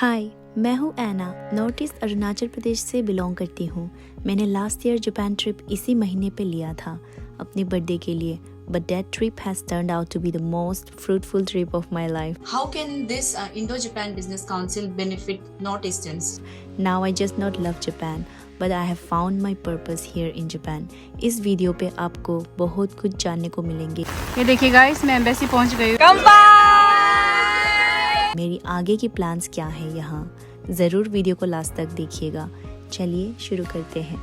हाय, मैं हूँ ऐना। North east Arunachal Pradesh से बिलोंग करती हूँ। मैंने लास्ट ईयर जापान ट्रिप इसी महीने पे लिया था अपने बर्थडे के लिए, but that trip has turned out to be the most fruitful trip of my life. How can this Indo-Japan Business Council benefit Northeasterns? Now I just not love Japan, but I have found my purpose here in Japan. इस video पे आपको बहुत कुछ जानने को मिलेंगे। ये देखिए गाइस, मैं एम्बेसी पहुंच गई हूँ। मेरी आगे की प्लान्स क्या है यहाँ, ज़रूर वीडियो को लास्ट तक देखिएगा। चलिए शुरू करते हैं।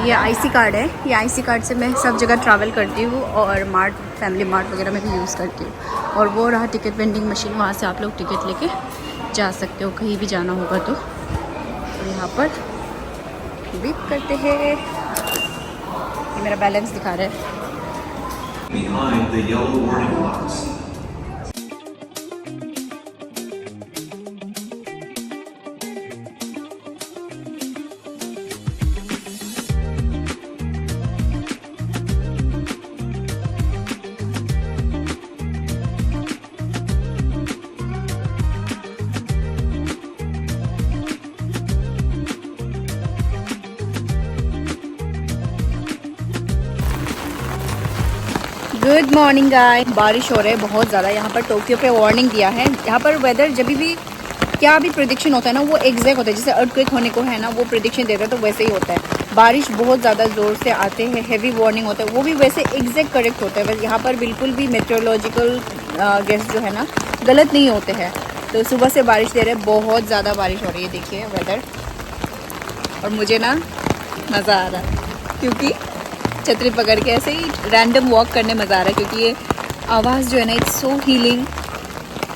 ये आईसी कार्ड है। ये आईसी कार्ड से मैं सब जगह ट्रैवल करती हूँ और मार्ट, फैमिली मार्ट वगैरह में भी यूज़ करती हूँ। और वो रहा टिकट वेंडिंग मशीन, वहाँ से आप लोग टिकट लेके जा सकते हो कहीं भी जाना होगा तो। और यहाँ पर बीप करते हैं। ये मेरा बैलेंस दिखा रहा है। Behind the yellow warning box. Good morning guys. बारिश हो रहा है बहुत ज़्यादा। यहाँ पर टोक्यो पे वार्निंग दिया है। यहाँ पर वेदर जब भी क्या भी प्रेडिक्शन होता है ना, वो एग्जैक्ट होता है। जैसे अर्थक्वेक होने को है ना, वो प्रेडिक्शन देता है तो वैसे ही होता है। बारिश बहुत ज़्यादा ज़ोर से आते हैं, हैवी वार्निंग होता है, वो भी वैसे एग्जैक्ट करेक्ट होता है। बस यहाँ पर बिल्कुल भी मेट्रोलॉजिकल गेस जो है ना गलत नहीं होते हैं। तो सुबह से बारिश दे रहे हैं, बहुत ज़्यादा बारिश हो रही है। देखिए वेदर। और मुझे ना मज़ा आ रहा है क्योंकि छतरी पकड़ के ऐसे ही रैंडम वॉक करने मज़ा आ रहा है, क्योंकि ये आवाज़ जो है ना, इट्स सो हीलिंग।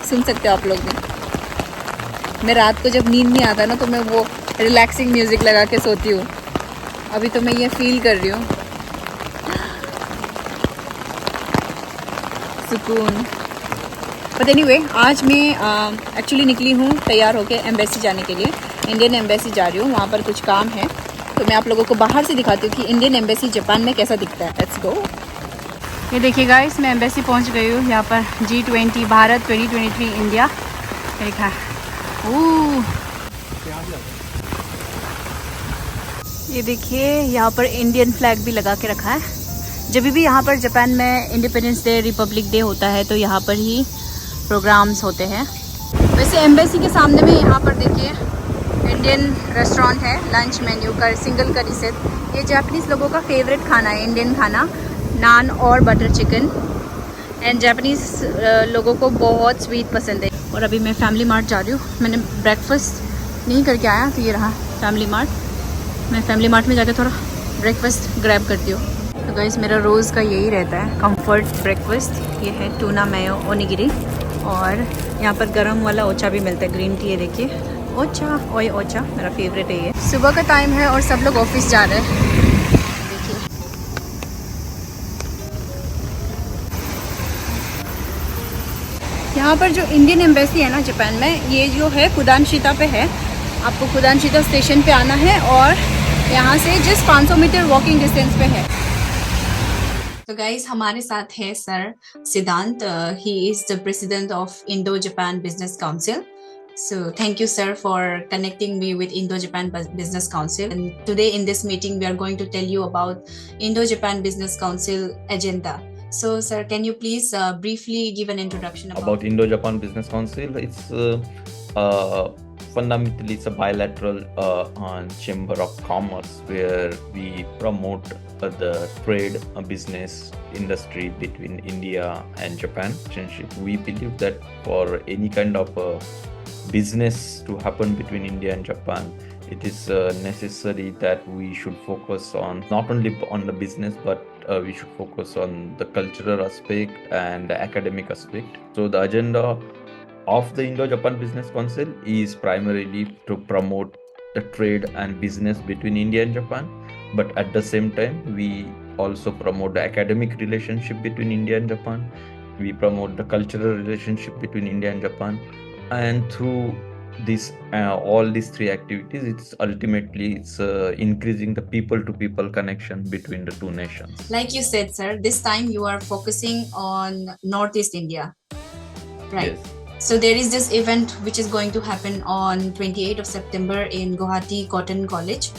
सुन सकते हो आप लोग भी। मैं रात को जब नींद नहीं आता ना, तो मैं वो रिलैक्सिंग म्यूज़िक लगा के सोती हूँ। अभी तो मैं ये फील कर रही हूँ, सुकून। बट एनीवे, आज मैं एक्चुअली निकली हूँ तैयार होके एम्बेसी जाने के लिए। इंडियन एम्बेसी जा रही हूँ, वहाँ पर कुछ काम है। तो मैं आप लोगों को बाहर से दिखाती हूँ कि इंडियन एम्बेसी जापान में कैसा दिखता है। Let's go. ये देखिए गाइस, मैं एम्बेसी पहुँच गई हूँ। यहाँ पर G20 भारत 2023 इंडिया लिखा है। ये देखिए, यहाँ पर इंडियन फ्लैग भी लगा के रखा है। जब भी यहाँ पर जापान में इंडिपेंडेंस डे, रिपब्लिक डे होता है, तो यहाँ पर ही प्रोग्राम्स होते हैं। वैसे एम्बेसी के सामने में यहाँ पर देखिए इंडियन रेस्टोरेंट है। लंच मेन्यू का सिंगल करी सेट। ये जापानीज़ लोगों का फेवरेट खाना है, इंडियन खाना, नान और बटर चिकन। एंड जापानीज़ लोगों को बहुत स्वीट पसंद है। और अभी मैं फैमिली मार्ट जा रही हूँ। मैंने ब्रेकफास्ट नहीं करके आया, तो ये रहा फैमिली मार्ट। मैं फैमिली मार्ट में जाकर थोड़ा ब्रेकफास्ट ग्रैब करती हूँ। तो गाइस, मेरा रोज़ का यही रहता है कंफर्ट ब्रेकफास्ट। ये है टूना मेयो ओनिगिरी, और यहाँ पर गरम वाला ओचा भी मिलता है, ग्रीन टी है। देखिए ओचा, ओए ओचा मेरा फेवरेट है ये। सुबह का टाइम है और सब लोग ऑफिस जा रहे हैं। देखिए यहाँ पर जो इंडियन एम्बेसी है ना जापान में, ये जो है कुदानशिता पे है। आपको कुदानशिता स्टेशन पे आना है और यहाँ से जस्ट 500 मीटर वॉकिंग डिस्टेंस पे है। So guys, हमारे साथ है सर सिद्धांत. He is the president of Indo-Japan Business Council. So thank you, sir, for connecting me with Indo-Japan Business Council. And today in this meeting, we are going to tell you about Indo-Japan Business Council agenda. So, sir, can you please briefly give an introduction About Indo-Japan Business Council, fundamentally it's a bilateral chamber of commerce where we promote the trade business industry between India and Japan. We believe that for any kind of business to happen between India and Japan, it is necessary that we should focus on not only on the business, but we should focus on the cultural aspect and the academic aspect. So the agenda of the Indo-Japan Business Council is primarily to promote the trade and business between India and Japan, but at the same time we also promote the academic relationship between India and Japan. We promote the cultural relationship between India and Japan, and through this all these three activities, it's ultimately increasing the people to people connection between the two nations. Like you said, sir, this time you are focusing on Northeast India. right? Yes. So there is this event which is going to happen on 28th of September in Guwahati Cotton College,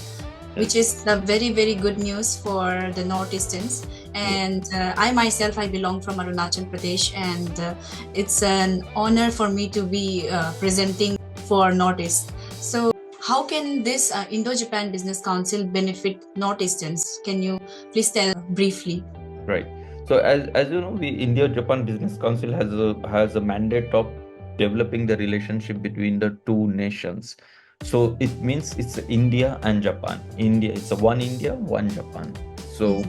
which is a very, very good news for the Northeasterns. And I myself, I belong from Arunachal Pradesh, and it's an honor for me to be presenting for Northeast. So how can this Indo-Japan Business Council benefit Northeasterns? Can you please tell briefly? Right. So as you know, the India-Japan Business Council has a mandate of developing the relationship between the two nations. So it means it's India and Japan. India, it's a one India, one Japan. So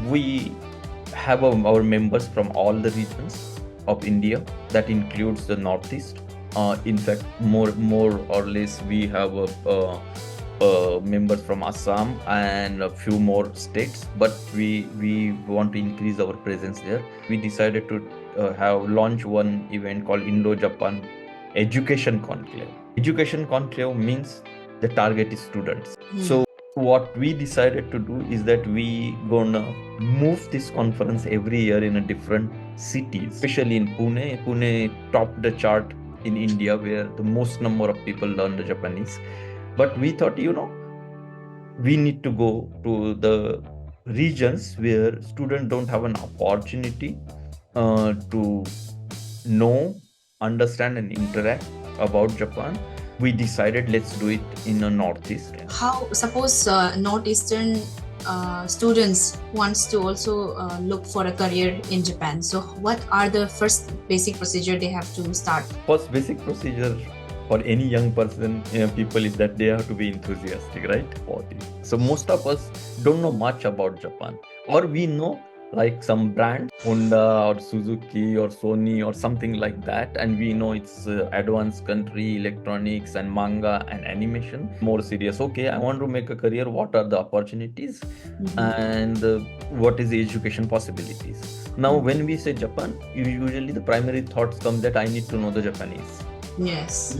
we have our members from all the regions of India. That includes the Northeast. In fact, more or less, we have members from Assam and a few more states, but we want to increase our presence there. We decided to have launch one event called Indo-Japan Education Conclave. Education Conclave means the target is students. So what we decided to do is that we gonna move this conference every year in a different cities, especially in Pune. Pune topped the chart in India, where the most number of people learn the Japanese. But we thought, we need to go to the regions where students don't have an opportunity to know, understand, and interact about Japan. We decided let's do it in the Northeast. How, suppose Northeastern students wants to also look for a career in Japan. So what are the first basic procedure they have to start? First basic procedure for any young person, people, is that they have to be enthusiastic, right? So most of us don't know much about Japan, or we know like some brand, Honda or Suzuki or Sony or something like that, and we know it's advanced country, electronics and manga and animation. More serious, okay, I want to make a career, what are the opportunities and what is the education possibilities? Now when we say Japan, usually the primary thoughts come that I need to know the Japanese. Yes,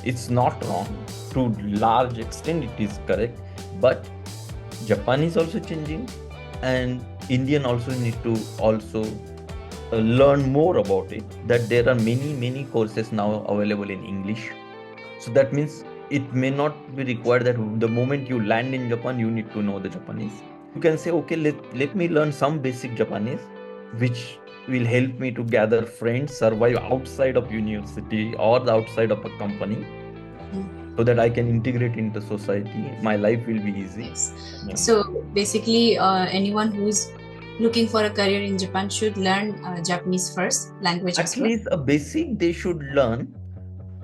It's not wrong. To large extent it is correct, but Japan is also changing, and Indian also need to also learn more about it, that there are many courses now available in English. So that means it may not be required that the moment you land in Japan you need to know the Japanese. You can say, okay, let me learn some basic Japanese, which will help me to gather friends, survive outside of university or outside of a company, so that I can integrate into society. My life will be easy. yes. Yeah. So basically, anyone who's looking for a career in Japan should learn Japanese first, language as At well. least a basic they should learn.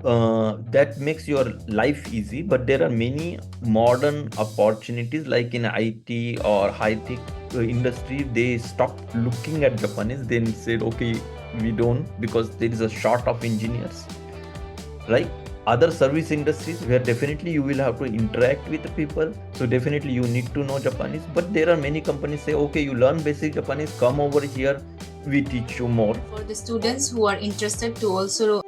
That makes your life easy, but there are many modern opportunities like in IT or high-tech industry. They stopped looking at Japanese, then said, okay, we don't, because there is a short of engineers, right? Other service industries where definitely you will have to interact with the people, so definitely you need to know Japanese. But there are many companies say, okay, you learn basic Japanese, come over here, we teach you more. For the students who are interested to also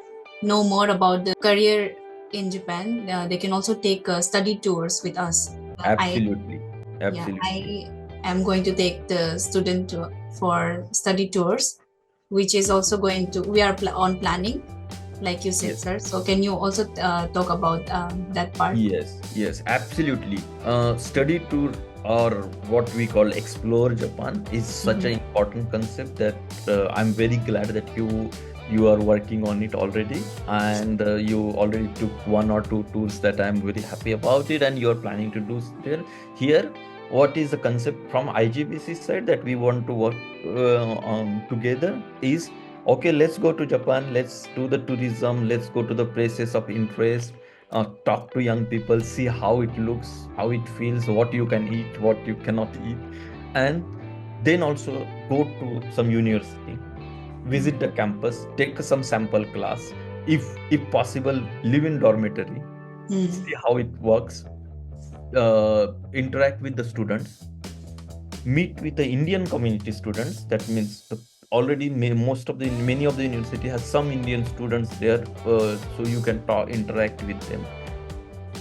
know more about the career in Japan, they can also take study tours with us. Absolutely. I am going to take the student for study tours, which is also going to, we are on planning, like you said, Yes. sir. So can you also talk about that part? Yes, absolutely. Study tour, or what we call explore Japan, is such an important concept that I'm very glad that you are working on it already, and you already took 1 or 2 tours that I'm very happy about it, and you're planning to do there. Here, what is the concept from IGBC side that we want to work together is, okay, let's go to Japan, let's do the tourism, let's go to the places of interest, talk to young people, see how it looks, how it feels, what you can eat, what you cannot eat, and then also go to some university, visit the campus, take some sample class, if possible live in dormitory, see how it works, interact with the students, meet with the Indian community students. That means already many of the university has some Indian students there, so you can interact with them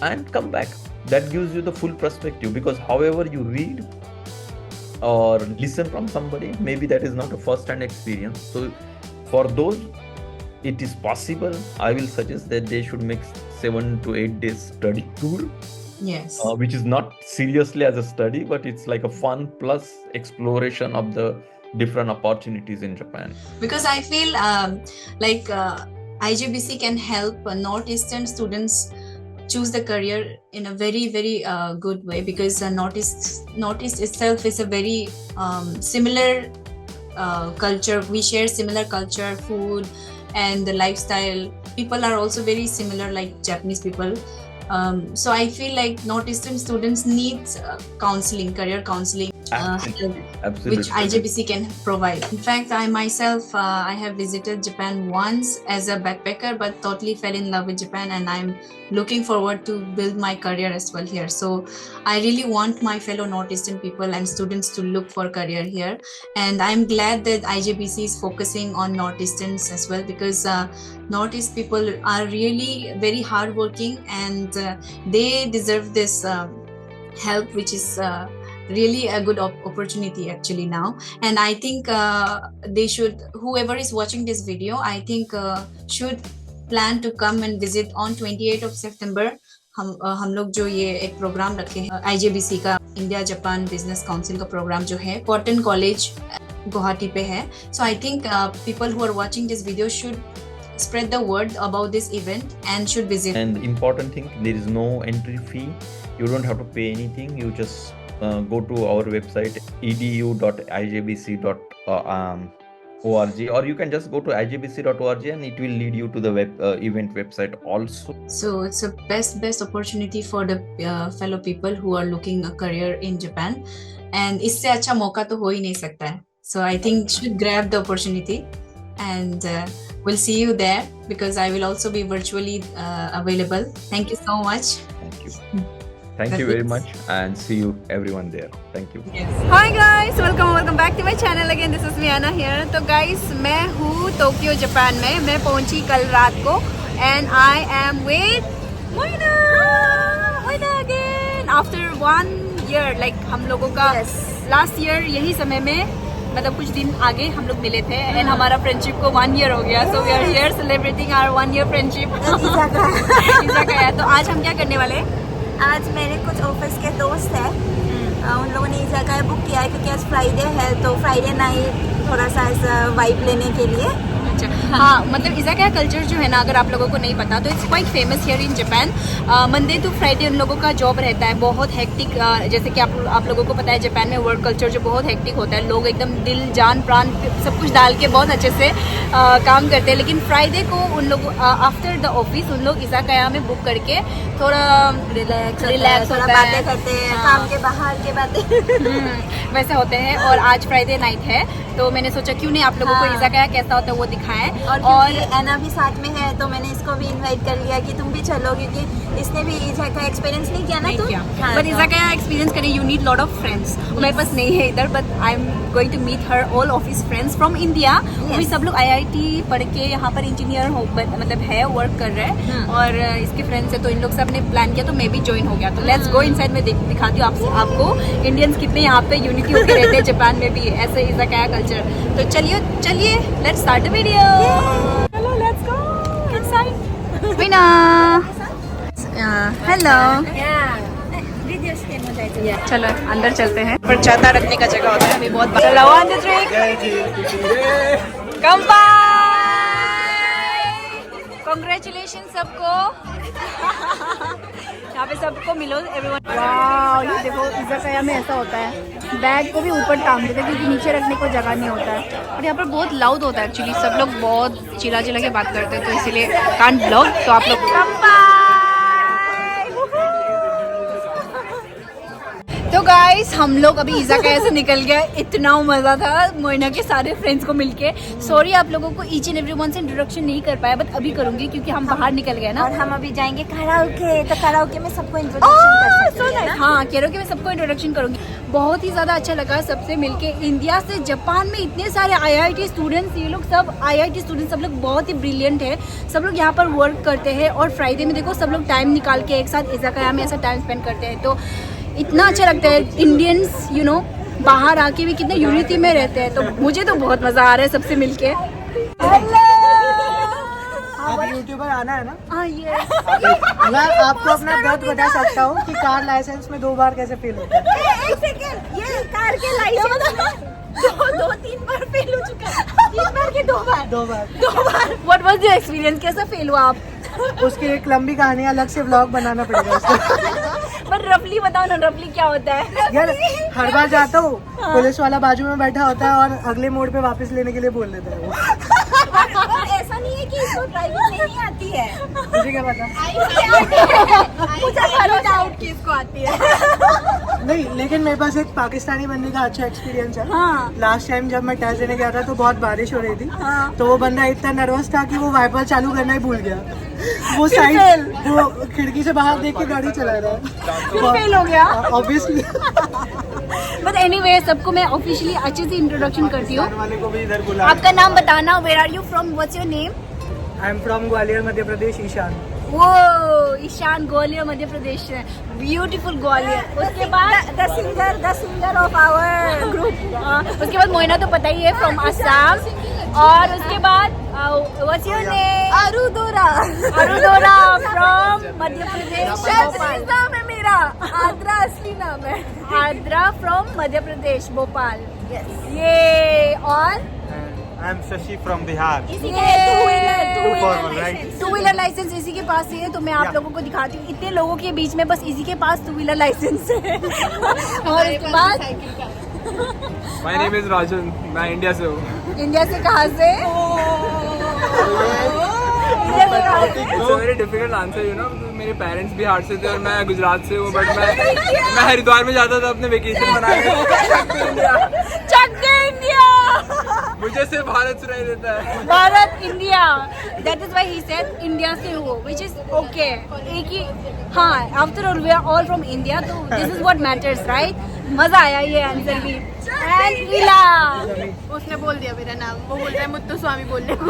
and come back. That gives you the full perspective, because however you read or listen from somebody, maybe that is not a first-hand experience. So For those it is possible, I will suggest that they should make 7 to 8 days study tour, Yes. which is not seriously as a study, but it's like a fun plus exploration of the different opportunities in Japan. Because I feel IJBC can help Northeastern students choose the career in a very, very good way, because Northeast itself is a very similar culture. We share similar culture, food, and the lifestyle. People are also very similar, like Japanese people. So I feel like Northeastern students need counseling, career counseling, Absolutely. which IJBC can provide. In fact, I myself, I have visited Japan once as a backpacker, but totally fell in love with Japan, and I'm looking forward to build my career as well here. So I really want my fellow Northeastern people and students to look for career here. And I'm glad that IJBC is focusing on Northeasterns as well, because Northeast people are really very hardworking, and they deserve this help, which is really a good opportunity actually now. And I think they should, whoever is watching this video, I think should plan to come and visit on 28th of September. हम लोग जो ये एक programme रखे हैं IJBC का, India Japan business council का programme जो है कॉटन कॉलेज गुवाहाटी पे है. So I think people who are watching this video should spread the word about this event and should visit. And important thing, there is no entry fee. You don't have to pay anything. You just go to our website edu.ijbc.org, or you can just go to ijbc.org and it will lead you to the event website also. So it's a best opportunity for the fellow people who are looking a career in Japan, and इससे अच्छा मौका तो हो ही नहीं सकता है. So I think should grab the opportunity, and we'll see you there, because I will also be virtually available. Thank you so much. Thank you. Thank you very much, and see you everyone there. Thank you. Yes. Hi guys, welcome back to my channel again. This is Miana here. तो guys, मैं हूँ Tokyo Japan में. मैं पहुँची कल रात को, and I am with Moina again after 1 year. Like हम लोगों का last year यही समय में, मतलब कुछ दिन आगे हम लोग मिले थे, एंड हमारा फ्रेंडशिप को 1 year हो गया. So we are here celebrating our 1 year friendship. Izakaya. तो आज हम क्या करने वाले हैं? आज मेरे कुछ ऑफिस के दोस्त हैं, उन लोगों ने इज़ाकाया बुक किया है क्योंकि आज फ्राइडे है, तो फ्राइडे नाइट थोड़ा सा ऐसा वाइब लेने के लिए. हाँ, मतलब इज़ाकाया कल्चर जो है ना, अगर आप लोगों को नहीं पता तो it's quite famous here in Japan. Monday to Friday उन लोगों का जॉब रहता है, बहुत हेक्टिक. जैसे कि आप लोगों को पता है जापान में वर्क कल्चर जो बहुत हेक्टिक होता है. लोग एकदम दिल जान प्राण सब कुछ डाल के बहुत अच्छे से काम करते हैं. लेकिन फ्राइडे को उन लोग आफ्टर द ऑफिस उन लोग इज़ाकाया में बुक करके थोड़ा रिलैक्स थोड़ा बातें करते हैं, काम के बाहर के बातें वैसे होते हैं. और आज फ्राइडे नाइट है, तो मैंने सोचा क्यों नहीं आप लोगों को इज़ाकाया कैसा होता है वो दिखाएं. और एना भी साथ में है, तो मैंने इसको भी इनवाइट कर लिया कि तुम भी चलो, क्योंकि इसने भी इज़ाकाया एक्सपीरियंस नहीं किया ना. तुम बट इज़ाकाया एक्सपीरियंस करने you need lot of friends. मेरे पास नहीं है इधर, but I am going to meet her all office friends from India. वो सब लोग IIT पढ़ के यहाँ पर इंजीनियर हो, मतलब है, वर्क कर रहे हैं, और इसके फ्रेंड्स है, तो इन लोग सब ने प्लान किया, तो मैं भी ज्वाइन हो गया. तो लेट्स गो इनसाइड में दिखाती हूँ आपको इंडियंस कितने यहाँ पे यूनिटी होकर रहते हैं जापान में भी, ऐसे इज़ाकाया कल्चर. तो चलिए लेट्स स्टार्ट द वीडियो. चलो let's go inside. Meena, hello. चलो अंदर चलते हैं. पर छाता रखने का जगह होता है अभी बहुत. चलो 1 2 3 कंग्रेचुलेशन सबको. यहाँ पे सबको मिलो एवरीवन. वाह, ये देखो इज़ाकाया में ऐसा होता है, बैग को भी ऊपर टांग देते हैं क्योंकि नीचे रखने को जगह नहीं होता है. और यहाँ पर बहुत लाउड होता है एक्चुअली, सब लोग बहुत चिल्ला के बात करते हैं, तो इसीलिए कांट ब्लॉग. तो आप लोग तो गाइस हम लोग अभी इज़ाकाया से निकल गए. इतना मज़ा था मोइना के सारे फ्रेंड्स को मिलके. सॉरी आप लोगों को ईच एंड एवरी वन से इंट्रोडक्शन नहीं कर पाया, बट अभी करूंगी क्योंकि हम बाहर निकल गए ना. और हम अभी जाएंगे कराओके, तो कराओके में सबको इंट्रोडक्शन कर सकते हैं. हाँ, कराओके में सबको इंट्रोडक्शन करूंगी. बहुत ही ज़्यादा अच्छा लगा सबसे मिलके. इंडिया से जापान में इतने सारे IIT स्टूडेंट्स, ये लोग सब IIT स्टूडेंट्स, सब लोग बहुत ही ब्रिलियंट है. सब लोग यहाँ पर वर्क करते हैं, और फ्राइडे में देखो सब लोग टाइम निकाल के एक साथ इज़ाकाया में ऐसा टाइम स्पेंड करते हैं. तो इतना अच्छा लगता है. इंडियंस यू नो बाहर आके भी कितने यूनिटी में रहते हैं. तो मुझे तो बहुत मज़ा आ रहा है सबसे मिलके. आप यूट्यूबर आना है ना? हाँ ये मैं आपको अपना दर्द बता सकता हूँ कि कार लाइसेंस में 2 बार कैसे फेल होता है। एक सेकंड, ये कार के लाइसेंस दो 3 बार फेल हो चुका है। 3 बार के 2 बार। 2 बार। व्हाट वाज योर एक्सपीरियंस, कैसा फेल हुआ आप? उसकी एक लंबी कहानी, अलग से व्लॉग बनाना पड़ेगा उसको। पर रफली बताओ ना, रफली क्या होता है? यार हर बार जाता हूँ, पुलिस वाला बाजू में बैठा होता है और अगले मोड़ पे वापस लेने के लिए बोल देता है वो। और ऐसा नहीं है कि इसको ड्राइविंग नहीं आती है। मुझे क्या पता? मुझे सारा डाउट कि इसको आती है। नहीं, लेकिन मेरे पास एक पाकिस्तानी बनने का अच्छा एक्सपीरियंस है। हाँ। लास्ट टाइम जब मैं टेस्ट देने गया था तो बहुत बारिश हो रही थी। हाँ। तो वो बंदा इतना नर्वस था कि वो वाइपर चालू करना ही भूल गया। वो साइड वो खिड़की से बाहर देख के गाड़ी चला रहा है। फेल हो गया। ऑब्वियसली। बट एनीवे, सबको मैं ऑफिशियली अच्छे से इंट्रोडक्शन करती हूँ। वाले को भी इधर बुला। आपका नाम बताना, where are you from, what's your name? I am from Gwalior Madhya Pradesh, Ishan. वो ईशान, ग्वालियर मध्य प्रदेश है, ब्यूटीफुल ग्वालियर। उसके बाद the singer of our group. उसके बाद मोइना तो पता ही है, फ्रॉम असम। और उसके बाद व्हाट्स योर नेम? अरुदोरा फ्रॉम मध्य प्रदेश, भोपाल। नाम है मेरा। आद्रा असली नाम है। आद्रा फ्रॉम मध्य प्रदेश, भोपाल। ये और I am Shashi from Bihar. इसी के टू formal, right? Two wheeler licence इसी के पास है, तो मैं आप लोगों को दिखाती हूँ। इतने लोगों के बीच में बस इसी के पास टू व्हीलर लाइसेंस है। और उसके बाद My name is Rajan. मैं इंडिया से हूँ. इंडिया से कहाँ से? इंडिया से कहाँ से? It's a very difficult answer, you know. मेरे पेरेंट्स बिहार से थे और मैं गुजरात से हूँ, बट मैं हरिद्वार में जाता था अपने वेकेशन मनाने. चक दे इंडिया। मुझे सिर्फ भारत सुनाई देता है. Bharat, India, that is why he said India से हो, व्हिच इज ओके। एक ही, हाँ, after all we are all from India, तो this is what matters, right? मजा आया ये आंसर भी। एंड इला, उसने बोल दिया मेरा नाम, वो बोल रहा है मुत्तुस्वामी बोलने को।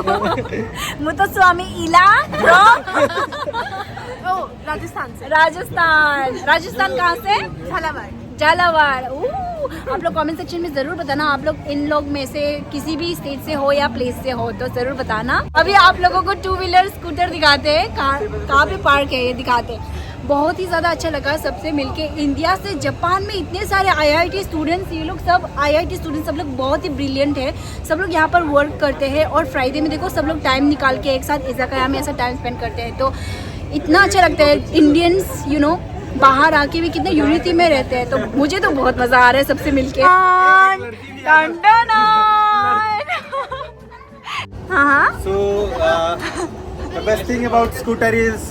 मुत्तुस्वामी इला फ्रॉम राजस्थान से। राजस्थान कहाँ से? झालावाड़। आप लोग कमेंट सेक्शन में जरूर बताना, आप लोग इन लोग में से किसी भी स्टेट से हो या प्लेस से हो तो जरूर बताना। अभी आप लोगों को टू व्हीलर स्कूटर दिखाते हैं, कहाँ पे पार्क है ये दिखाते हैं। बहुत ही ज़्यादा अच्छा लगा सबसे मिलके। इंडिया से जापान में इतने सारे IIT स्टूडेंट्स, ये लोग सब IIT स्टूडेंट्स, सब लोग बहुत ही ब्रिलियंट है। सब लोग यहाँ पर वर्क करते हैं और फ्राइडे में देखो सब लोग टाइम निकाल के एक साथ इज़ाकाया में ऐसा टाइम स्पेंड करते हैं। तो इतना अच्छा लगता है। इंडियंस यू नो बाहर आके भी कितने यूनिटी में रहते हैं, तो मुझे तो बहुत मज़ा आ रहा है सबसे मिलके। हाँ, So the best thing about scooter is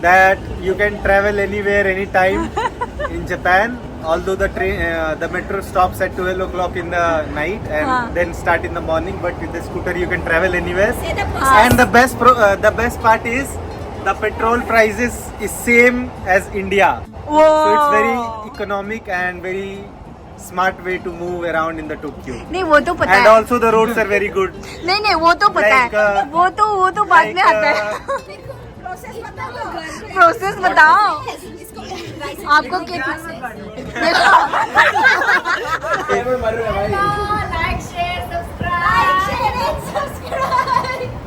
that you can travel anywhere, anytime in Japan. Although the metro stops at 12 o'clock in the night and then start in the morning, but with the scooter you can travel anywhere. And the best part is the petrol prices is same as India. So it's very economic and very smart way to move around in the Tokyo. नहीं वो तो पता And है। also the roads are very good. नहीं वो तो पता Like, है, वो तो बाद में आता है। प्रोसेस बताओ आपको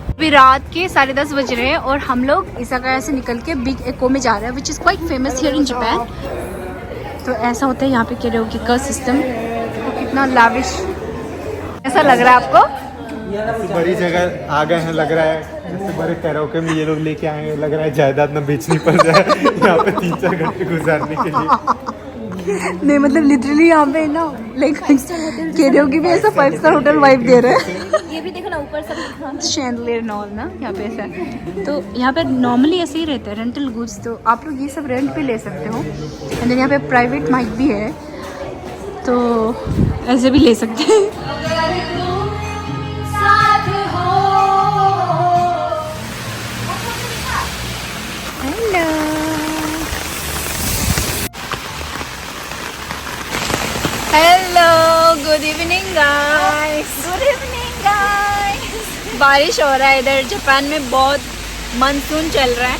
अभी रात के 10:30 बज रहे हैं और हम लोग इज़ाकाया से निकल के बिग एको में जा रहे हैं, which is quite famous here in Japan. तो ऐसा होता है यहाँ पे कैराओके का सिस्टम। कितना लाविश ऐसा लग रहा है आपको? बड़ी जगह आ गए हैं, लग रहा है जैसे बड़े कैराओके में ये लोग लेके आए हैं, लग रहा है जायदाद ना बेचनी पड़ जाए यहाँ पे 3-4 घंटे गुजारने के लिए। नहीं मतलब लिटरली यहाँ पे ना लाइक कैराओके भी ऐसा 5 स्टार होटल वाइब दे रहा है। ये भी देखो ना ऊपर सब लिखा है। शैंडलियर नॉल ना यहाँ पे ऐसा है। तो यहाँ पे नॉर्मली ऐसे ही रहते हैं रेंटल गुड्स, तो आप लोग ये सब रेंट पे ले सकते हो। एंड देन यहाँ पे प्राइवेट माइक भी है, तो ऐसे भी ले सकते हैं। Hello, good evening guys. Good evening guys. बारिश हो रहा है इधर जापान में, बहुत मानसून चल रहा है।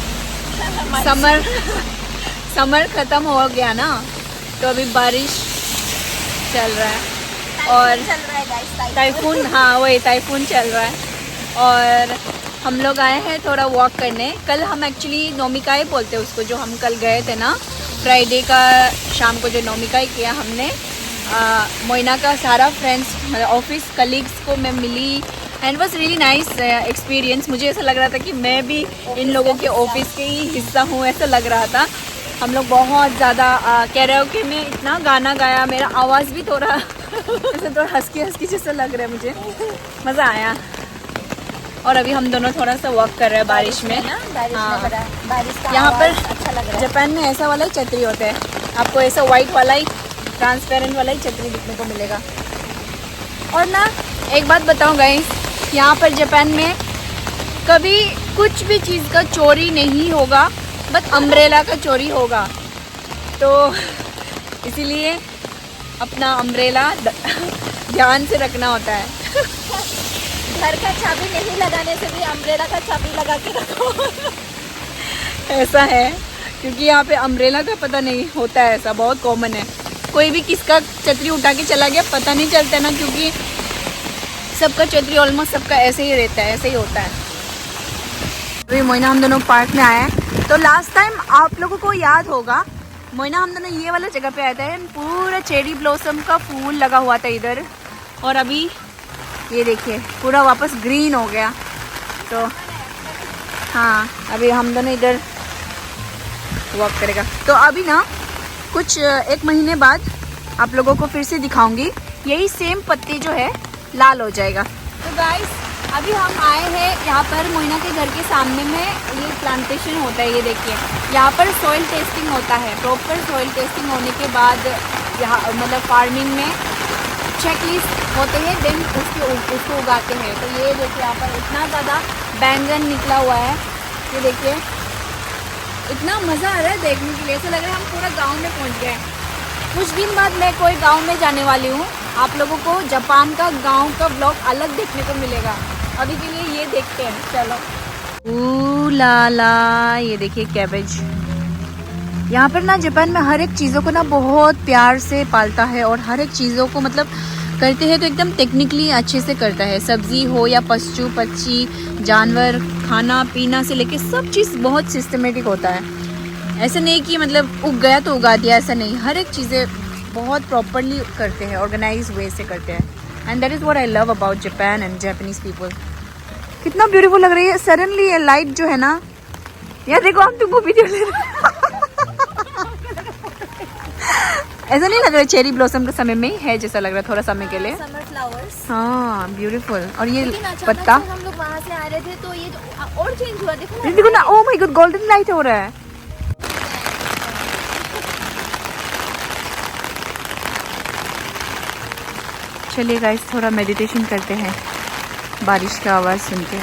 समर खत्म हो गया ना, तो अभी बारिश चल रहा है और चल रहा है गाइस। टाइफून, हाँ वही टाइफून चल रहा है। और हम लोग आए हैं थोड़ा वॉक करने। कल हम एक्चुअली नोमिकाई बोलते हैं उसको, जो हम कल गए थे ना फ्राइडे का शाम को जो नोमिकाई किया हमने। मोइना का सारा फ्रेंड्स ऑफिस कलीग्स को मैं मिली and was really nice experience. मुझे ऐसा लग रहा था कि मैं भी इन लोगों के ऑफिस के ही हिस्सा हूँ, ऐसा लग रहा था। हम लोग बहुत ज़्यादा कैराओके में इतना गाना गाया, मेरा आवाज़ भी थोड़ा ऐसे थोड़ा हस्की जैसा लग रहा है मुझे, मज़ा आया। और अभी हम दोनों थोड़ा सा वॉक कर रहे हैं बारिश में। यहाँ पर अच्छा लग रहा है। जापान में ऐसा वाला ही छतरी होता है, आपको ऐसा वाइट वाला ही ट्रांसपेरेंट वाला ही छतरी दिखने को मिलेगा। और ना एक बात बताऊँ गाइस, यहाँ पर जापान में कभी कुछ भी चीज़ का चोरी नहीं होगा, बस अम्ब्रेला का चोरी होगा। तो इसीलिए अपना अम्ब्रेला ध्यान से रखना होता है। घर का चाबी नहीं लगाने से भी अम्ब्रेला का चाबी लगा के रखो। ऐसा है, क्योंकि यहाँ पे अम्ब्रेला का पता नहीं होता है, ऐसा बहुत कॉमन है। कोई भी किसका छतरी उठा के चला गया पता नहीं चलता ना, क्योंकि सबका छतरी ऑलमोस्ट सबका ऐसे ही रहता है, ऐसे ही होता है। अभी मोइना हम दोनों पार्क में आए हैं। तो लास्ट टाइम आप लोगों को याद होगा, मोइना हम दोनों ये वाला जगह पे आए थे, पूरा चेरी ब्लॉसम का फूल लगा हुआ था इधर, और अभी ये देखिए पूरा वापस ग्रीन हो गया। तो हाँ, अभी हम दोनों इधर वॉक करेगा। तो अभी ना कुछ 1 महीने बाद आप लोगों को फिर से दिखाऊंगी, यही सेम पत्ती जो है लाल हो जाएगा। तो गाइस अभी हम आए हैं यहाँ पर मोइना के घर के सामने में, ये प्लांटेशन होता है। ये देखिए यहाँ पर सॉइल टेस्टिंग होता है। प्रॉपर सॉइल टेस्टिंग होने के बाद यहाँ मतलब फार्मिंग में चेकलिस्ट होते हैं, देन उसको उगाते हैं। तो ये देखिए यहाँ पर इतना ज़्यादा बैंगन निकला हुआ है, ये देखिए इतना मज़ा आ रहा है देखने के लिए। ऐसा लग रहा है हम पूरा गांव में पहुंच गए। कुछ दिन बाद मैं कोई गांव में जाने वाली हूँ, आप लोगों को जापान का गांव का ब्लॉग अलग देखने को मिलेगा। अभी के लिए ये देखते हैं, चलो। ला ला, ये देखिए कैबेज। यहाँ पर ना जापान में हर एक चीज़ों को ना बहुत प्यार से पालता है, और हर एक चीज़ों को मतलब करते हैं तो एकदम टेक्निकली अच्छे से करता है। सब्जी हो या पशु पक्षी जानवर, खाना पीना से लेके सब चीज़ बहुत सिस्टमेटिक होता है। ऐसा नहीं कि मतलब उग गया तो उगा दिया, ऐसा नहीं। हर एक चीज़ें बहुत प्रॉपरली करते हैं, ऑर्गेनाइज वे से करते हैं। And that is what I love about Japan and Japanese people. कितना ब्यूटीफुल लग रही है। सडनली ये लाइट जो है ना, यार देखो हम तुमको वीडियो ले रहे हैं। ऐसा नहीं लग रहा है चेरी ब्लॉसम के समय में ही है जैसा लग रहा है, थोड़ा समय के लिए। समर फ्लावर्स, हाँ ब्यूटीफुल। और ये लेकिन अचानक पत्ता से हम लोग वहाँ से आ रहे थे तो ये और चेंज हुआ, देखो देखो ना, oh my God golden light हो रहा है। चलिए गाइस थोड़ा मेडिटेशन करते हैं बारिश का आवाज़ सुन के।